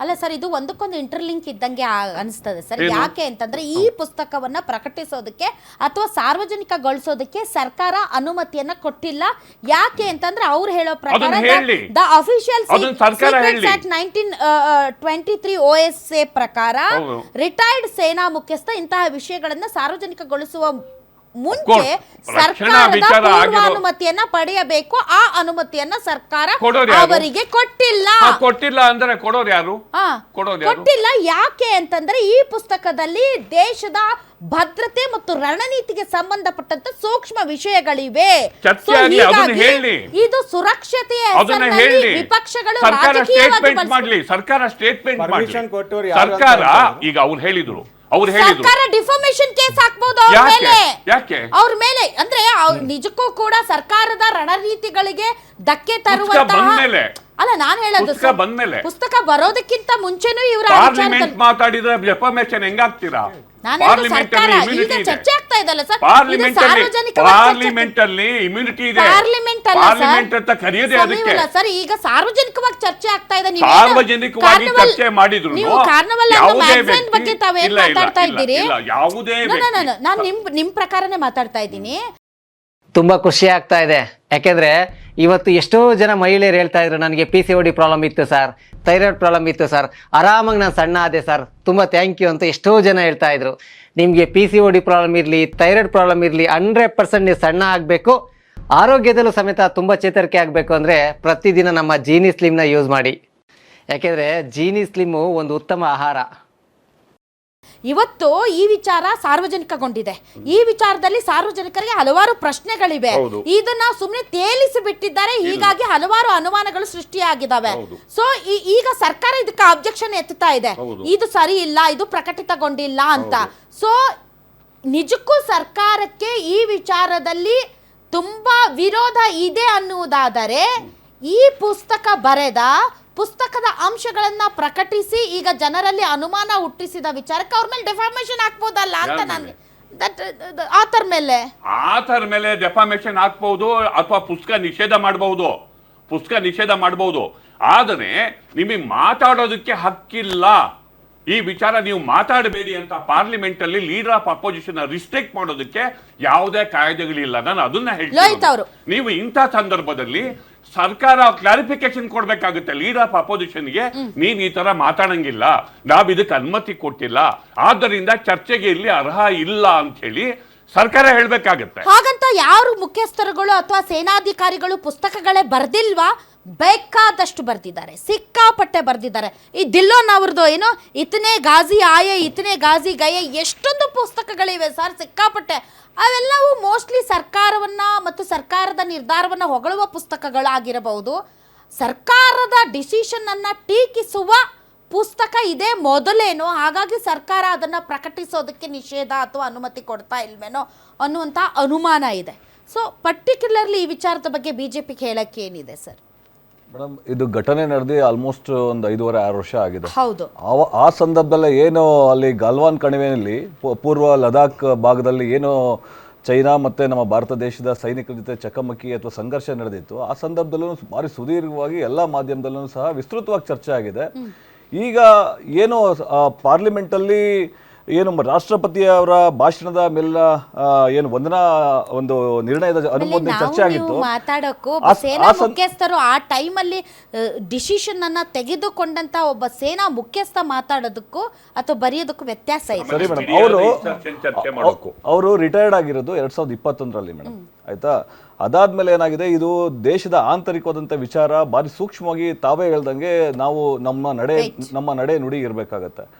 ಅಲ್ಲ ಸರ್, ಇದು ಒಂದಕ್ಕೊಂದು ಇಂಟರ್ಲಿಂಕ್ ಇದ್ದಂಗೆ ಅನಿಸ್ತದೆ ಸರ್. ಯಾಕೆ ಅಂತಂದ್ರೆ ಈ ಪುಸ್ತಕವನ್ನ ಪ್ರಕಟಿಸೋದಕ್ಕೆ ಅಥವಾ ಸಾರ್ವಜನಿಕಗೊಳಿಸೋದಕ್ಕೆ ಸರ್ಕಾರ ಅನುಮತಿಯನ್ನ ಕೊಟ್ಟಿಲ್ಲ. ಯಾಕೆ ಅಂತಂದ್ರೆ ಅವ್ರು ಹೇಳೋ ಪ್ರಕಾರ the official secrets act 1923 OSA ಪ್ರಕಾರ ರಿಟೈರ್ಡ್ ಸೇನಾ ಮುಖ್ಯಸ್ಥ ಇಂತಹ ವಿಷಯಗಳನ್ನ ಸಾರ್ವಜನಿಕಗೊಳಿಸುವ ಮುಂಚೆ ಸರ್ಕಾರದ ಪೂರ್ವಾನುಮತಿಯನ್ನ ಪಡೆಯಬೇಕು. ಆ ಅನುಮತಿಯನ್ನ ಸರ್ಕಾರ ಅವರಿಗೆ ಕೊಟ್ಟಿಲ್ಲ ಅಂದ್ರೆ ಕೊಡೋರು ಯಾರು? ಕೊಟ್ಟಿಲ್ಲ. ಯಾಕೆ ಅಂತಂದ್ರೆ ಈ ಪುಸ್ತಕದಲ್ಲಿ ದೇಶದ ಭದ್ರತೆ ಮತ್ತು ರಣನೀತಿಗೆ ಸಂಬಂಧಪಟ್ಟಂತ ಸೂಕ್ಷ್ಮ ವಿಷಯಗಳಿವೆ. ಇದು ಸುರಕ್ಷತೆಯ ಹೆಸರಿನಲ್ಲಿ ವಿಪಕ್ಷಗಳು ರಾಜಕೀಯವಾಗಿ ಸರ್ಕಾರ ಸ್ಟೇಟ್ಮೆಂಟ್ ಮಾಡಲಿ. ಸರ್ಕಾರ ಈಗ ಅವ್ರು ಹೇಳಿದ್ರು ಸರ್ಕಾರ ಡಿಫಾಮೇಷನ್ ಕೇಸ್ ಹಾಕಬಹುದು ಅವ್ರ ಮೇಲೆ. ಅಂದ್ರೆ ನಿಜಕ್ಕೂ ಕೂಡ ಸರ್ಕಾರದ ರಣನೀತಿಗಳಿಗೆ ಧಕ್ಕೆ ತರುವಂತಹ ಅಲ್ಲ ನಾನು ಹೇಳೋದು ಪುಸ್ತಕ ಬರೋದಕ್ಕಿಂತ ಮುಂಚೆನೂ ಇವರ ಮಾತಾಡಿದ್ರೆ ಡೆಫಾಮೇಷನ್ ಹೆಂಗಾಗ್ತೀರಾ? ಈಗ ಚರ್ಚೆ ಆಗ್ತಾ ಇದಲ್ಲ ಸರ್, ಪಾರ್ಲಿಮೆಂಟ್ ಅಲ್ಲಿ ಇಮ್ಯುನಿಟಿ ಇದೆ. ಪಾರ್ಲಿಮೆಂಟ್ ಅಂತ ಕರೆಯೋದೇ ಅದಕ್ಕೆ ಸರ್. ಈಗ ಸಾರ್ವಜನಿಕವಾಗಿ ಚರ್ಚೆ ಆಗ್ತಾ ಇದೆ. ಸಾರ್ವಜನಿಕವಾಗಿ ಚರ್ಚೆ ಮಾಡಿದ್ರು ನೀವು ಕಾರ್ನವಲ್ ಮ್ಯಾಗಝೈನ್ ಬಗ್ಗೆ ತಾವೇನ್ ಮಾತಾಡ್ತಾ ಇದ್ದೀರಿ? ನಾನು ನಿಮ್ ಪ್ರಕಾರನೇ ಮಾತಾಡ್ತಾ ಇದ್ದೀನಿ. ತುಂಬಾ ಖುಷಿ ಆಗ್ತಾ ಇದೆ. ಯಾಕೆಂದ್ರೆ ಇವತ್ತು ಎಷ್ಟೋ ಜನ ಮಹಿಳೆಯರು ಹೇಳ್ತಾ ಇದ್ರು, ನನಗೆ PCOD ಪ್ರಾಬ್ಲಮ್ ಇತ್ತು ಸರ್, ಥೈರಾಯ್ಡ್ ಪ್ರಾಬ್ಲಮ್ ಇತ್ತು ಸರ್, ಆರಾಮಾಗಿ ನಾನು ಸಣ್ಣ ಆದೆ ಸರ್, ತುಂಬ ಥ್ಯಾಂಕ್ ಯು ಅಂತ ಎಷ್ಟೋ ಜನ ಹೇಳ್ತಾ ಇದ್ರು. ನಿಮಗೆ PCOD ಪ್ರಾಬ್ಲಮ್ ಇರಲಿ, ಥೈರಾಯ್ಡ್ ಪ್ರಾಬ್ಲಮ್ ಇರಲಿ, 100% ನೀವು ಸಣ್ಣ ಆಗಬೇಕು, ಆರೋಗ್ಯದಲ್ಲೂ ಸಮೇತ ತುಂಬ ಚೇತರಿಕೆ ಆಗಬೇಕು ಅಂದರೆ ಪ್ರತಿದಿನ ನಮ್ಮ ಜೀನಿ ಸ್ಲಿಮ್ನ ಯೂಸ್ ಮಾಡಿ. ಯಾಕೆಂದರೆ ಜೀನಿ ಸ್ಲಿಮ್ಮು ಒಂದು ಉತ್ತಮ ಆಹಾರ. ಇವತ್ತು ಈ ವಿಚಾರ ಸಾರ್ವಜನಿಕಗೊಂಡಿದೆ. ಈ ವಿಚಾರದಲ್ಲಿ ಸಾರ್ವಜನಿಕರಿಗೆ ಹಲವಾರು ಪ್ರಶ್ನೆಗಳಿವೆ. ಇದನ್ನ ಸುಮ್ಮನೆ ತೇಲಿಸಿ ಬಿಟ್ಟಿದ್ದಾರೆ. ಹೀಗಾಗಿ ಹಲವಾರು ಅನುಮಾನಗಳು ಸೃಷ್ಟಿಯಾಗಿದ್ದಾವೆ. ಸೊ ಈಗ ಸರ್ಕಾರ ಇದಕ್ಕೆ ಅಬ್ಜೆಕ್ಷನ್ ಎತ್ತುತ್ತಾ ಇದೆ, ಇದು ಸರಿ ಇಲ್ಲ, ಇದು ಪ್ರಕಟಿತಗೊಂಡಿಲ್ಲ ಅಂತ. ಸೊ ನಿಜಕ್ಕೂ ಸರ್ಕಾರಕ್ಕೆ ಈ ವಿಚಾರದಲ್ಲಿ ತುಂಬಾ ವಿರೋಧ ಇದೆ ಅನ್ನುವುದಾದರೆ ಈ ಪುಸ್ತಕದ ಅಂಶಗಳನ್ನ ಪ್ರಕಟಿಸಿ ಈಗ ಜನರಲ್ಲಿ ಅನುಮಾನ ಹುಟ್ಟಿಸಿದ ವಿಚಾರಕ್ಕೆ ಅವ್ರ ಮೇಲೆ ಡೆಫಾಮೇಷನ್ ಹಾಕ್ಬೋದಲ್ಲ ಅಂತ ನಾನು ಆತರ ಮೇಲೆ ಡೆಫಾಮೇಷನ್ ಹಾಕ್ಬಹುದು ಅಥವಾ ಪುಸ್ತಕ ನಿಷೇಧ ಮಾಡಬಹುದು. ಆದರೆ ನಿಮಗೆ ಮಾತಾಡೋದಕ್ಕೆ ಹಕ್ಕಿಲ್ಲ. ಈ ವಿಚಾರ ನೀವು ಮಾತಾಡಬೇಡಿ ಅಂತ ಪಾರ್ಲಿಮೆಂಟ್ ಅಲ್ಲಿ ಲೀಡರ್ ಆಫ್ ಅಪೋಸಿಷನ್ ರಿಸ್ಟ್ರಿಕ್ಟ್ ಮಾಡೋದಕ್ಕೆ ಯಾವುದೇ ಕಾಯ್ದೆಗಳಿಲ್ಲ. ನಾನು ಅದನ್ನ ಹೇಳ್ತೀನಿ. ನೀವು ಇಂಥ ಸಂದರ್ಭದಲ್ಲಿ ಸರ್ಕಾರ ಕ್ಲಾರಿಫಿಕೇಶನ್ ಕೊಡ್ಬೇಕಾಗುತ್ತೆ ಲೀಡರ್ ಆಫ್ ಅಪೋಸಿಷನ್ಗೆ, ನೀನ್ ಈ ತರ ಮಾತಾಡಂಗಿಲ್ಲ, ನಾವ್ ಇದಕ್ಕೆ ಅನುಮತಿ ಕೊಟ್ಟಿಲ್ಲ, ಆದ್ದರಿಂದ ಚರ್ಚೆಗೆ ಇಲ್ಲಿ ಅರ್ಹ ಇಲ್ಲ ಅಂತ ಹೇಳಿ ಸರ್ಕಾರ ಹೇಳ್ಬೇಕಾಗತ್ತೆ. ಹಾಗಂತ ಯಾರು ಮುಖ್ಯಸ್ಥರುಗಳು ಅಥವಾ ಸೇನಾಧಿಕಾರಿಗಳು ಪುಸ್ತಕಗಳೇ ಬರ್ದಿಲ್ವಾ? ಬೇಕಾದಷ್ಟು ಬರ್ದಿದ್ದಾರೆ, ಸಿಕ್ಕಾಪಟ್ಟೆ ಬರ್ದಿದ್ದಾರೆ. ಈ ದಿಲ್ಲೋನ್ ಅವ್ರದ್ದು ಏನೋ ಇತನೇ ಗಾಜಿ ಆಯೆ ಇತನೇ ಗಾಜಿ ಗಯೆ ಎಷ್ಟೊಂದು ಪುಸ್ತಕಗಳಿವೆ ಸರ್, ಸಿಕ್ಕಾಪಟ್ಟೆ. ಅವೆಲ್ಲವೂ ಮೋಸ್ಟ್ಲಿ ಸರ್ಕಾರವನ್ನ ಮತ್ತು ಸರ್ಕಾರದ ನಿರ್ಧಾರವನ್ನ ಹೊಗಳುವ ಪುಸ್ತಕಗಳಾಗಿರಬಹುದು. ಸರ್ಕಾರದ ಡಿಸಿಷನ್ ಅನ್ನ ಟೀಕಿಸುವ ಪುಸ್ತಕ ಇದೇ ಮೊದಲೇನೋ, ಹಾಗಾಗಿ ಸರ್ಕಾರ ಅದನ್ನ ಪ್ರಕಟಿಸೋದಕ್ಕೆ ನಿಷೇಧ ಅಥವಾ ಅನುಮತಿ ಕೊಡ್ತಾ ಇಲ್ವೇನೋ ಅನ್ನುವಂಥ ಅನುಮಾನ ಇದೆ. ಸೊ ಪರ್ಟಿಕ್ಯುಲರ್ಲಿ ಈ ವಿಚಾರದ ಬಗ್ಗೆ ಬಿಜೆಪಿಗೆ ಹೇಳಕ್ಕೆ ಏನಿದೆ ಸರ್? ಮೇಡಮ್, ಇದು ಘಟನೆ ನಡೆದು ಆಲ್ಮೋಸ್ಟ್ ಒಂದು 5.5-6 ವರ್ಷ ಆಗಿದೆ. ಹೌದು. ಆ ಸಂದರ್ಭದಲ್ಲೇ ಏನು ಅಲ್ಲಿ ಗಾಲ್ವಾನ್ ಕಣಿವೆಯಲ್ಲಿ ಪೂರ್ವ ಲದಾಖ್ ಭಾಗದಲ್ಲಿ ಏನು ಚೈನಾ ಮತ್ತು ನಮ್ಮ ಭಾರತ ದೇಶದ ಸೈನಿಕರ ಜೊತೆ ಚಕಮಕಿ ಅಥವಾ ಸಂಘರ್ಷ ನಡೆದಿತ್ತು, ಆ ಸಂದರ್ಭದಲ್ಲೂ ಭಾರಿ ಸುದೀರ್ಘವಾಗಿ ಎಲ್ಲ ಮಾಧ್ಯಮದಲ್ಲೂ ಸಹ ವಿಸ್ತೃತವಾಗಿ ಚರ್ಚೆ ಆಗಿದೆ. ಈಗ ಏನು ಪಾರ್ಲಿಮೆಂಟಲ್ಲಿ ಏನು ರಾಷ್ಟ್ರಪತಿಯವರ ಭಾಷಣದ ಮೇಲಿನ ಏನು ವಂದನಾ ಒಂದು ನಿರ್ಣಯದ ಅನುಮೋದನೆ ಚರ್ಚೆ ಆಗಿತ್ತು. ಮಾತಾಡೋಕ್ಕೂ ಸೇನಾ ಮುಖ್ಯಸ್ಥರು ಆ ಟೈಮಲ್ಲಿ ಡಿಸಿಷನ್ ಅನ್ನ ತೆಗೆದುಕೊಂಡಂತ ಒಬ್ಬ ಸೇನಾ ಮುಖ್ಯಸ್ಥ ಮಾತಾಡೋದಕ್ಕೂ ಅಥವಾ ಬರೆಯೋದಕ್ಕೂ ವ್ಯತ್ಯಾಸ ಇದೆ. ಸರಿ ಮೇಡಮ್, ಅವರು ರಿಟೈರ್ಡ್ ಆಗಿರೋದು 2021ರಲ್ಲಿ ಮೇಡಮ್, ಆಯ್ತಾ? ಅದಾದ್ಮೇಲೆ ಏನಾಗಿದೆ, ಇದು ದೇಶದ ಆಂತರಿಕವಾದಂಥ ವಿಚಾರ, ಭಾರಿ ಸೂಕ್ಷ್ಮವಾಗಿ ತಾವೇ ಹೇಳ್ದಂಗೆ ನಾವು ನಮ್ಮ ನಡೆ ನುಡಿ ಇರಬೇಕಾಗತ್ತೆ.